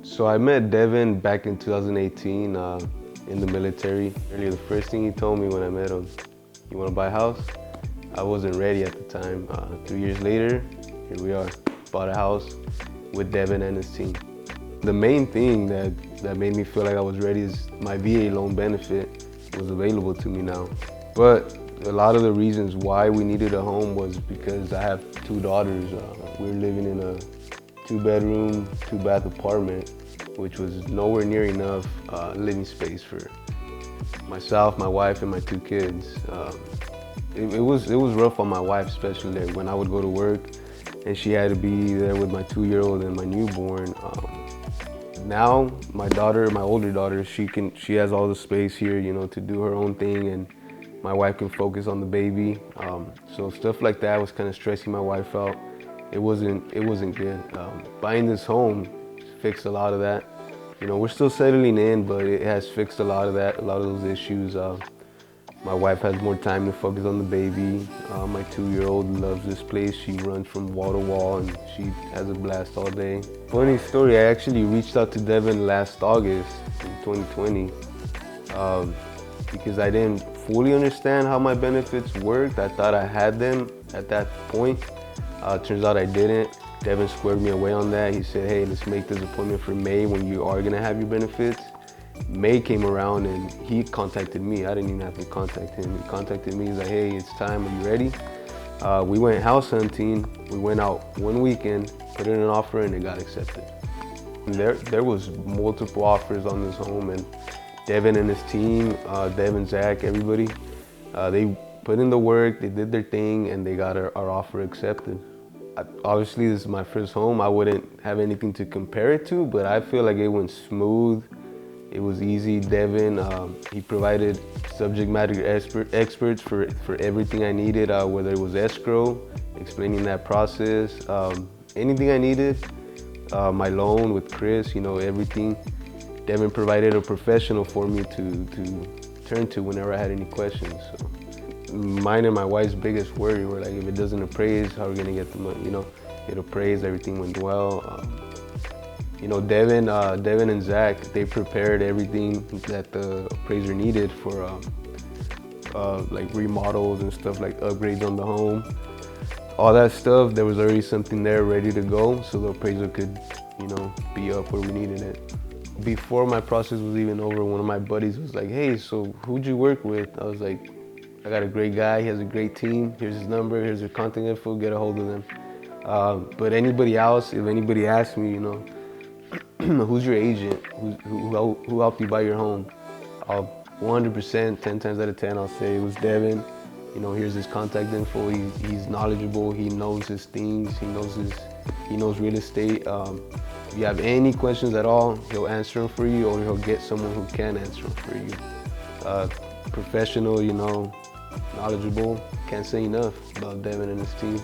So I met Devin back in 2018 in the military. Earlier, the first thing he told me when I met him, "You want to buy a house?" I wasn't ready at the time. 3 years later, here we are, bought a house with Devin and his team. The main thing that made me feel like I was ready is my VA loan benefit was available to me now. But a lot of the reasons why we needed a home was because I have two daughters. We were living in a 2-bedroom, 2-bath apartment, which was nowhere near enough living space for myself, my wife, and my two kids. It was rough on my wife, especially when I would go to work and she had to be there with my 2-year-old and my newborn. Now my daughter, my older daughter, she has all the space here, to do her own thing, and my wife can focus on the baby. So stuff like that was kind of stressing my wife out. It wasn't good. Buying this home fixed a lot of that. We're still settling in, but it has fixed a lot of that, a lot of those issues. My wife has more time to focus on the baby. My 2-year-old loves this place. She runs from wall to wall and she has a blast all day. Funny story, I actually reached out to Devin last August in 2020 because I didn't fully understand how my benefits worked. I thought I had them at that point. Turns out I didn't. Devin squared me away on that. He said, "Hey, let's make this appointment for May when you are gonna have your benefits." May came around and he contacted me. I didn't even have to contact him. He contacted me. He's like, "Hey, it's time. Are you ready?" We went house hunting. We went out one weekend, put in an offer, and it got accepted. There was multiple offers on this home, and Devin and his team, Devin, Zach, everybody, they put in the work, they did their thing, and they got our offer accepted. Obviously, this is my first home. I wouldn't have anything to compare it to, but I feel like it went smooth. It was easy. Devin, he provided subject matter experts for everything I needed, whether it was escrow, explaining that process, anything I needed, my loan with Chris, everything. Devin provided a professional for me to turn to whenever I had any questions. So mine and my wife's biggest worry were like, if it doesn't appraise, how are we gonna get the money? It appraised, everything went well. Devin and Zach, they prepared everything that the appraiser needed for like remodels and stuff, like upgrades on the home. All that stuff, there was already something there ready to go, so the appraiser could, be up where we needed it. Before my process was even over, one of my buddies was like, "Hey, so who'd you work with?" I was like, "I got a great guy, he has a great team, here's his number, here's their contact info, get a hold of them." But anybody else, if anybody asked me, who's your agent, who helped you buy your home, I'll 100%, 10 times out of 10, I'll say it was Devin. Here's his contact info, he's knowledgeable, he knows his things, he knows real estate. If you have any questions at all, he'll answer them for you, or he'll get someone who can answer them for you. Professional, knowledgeable. Can't say enough about Devin and his team.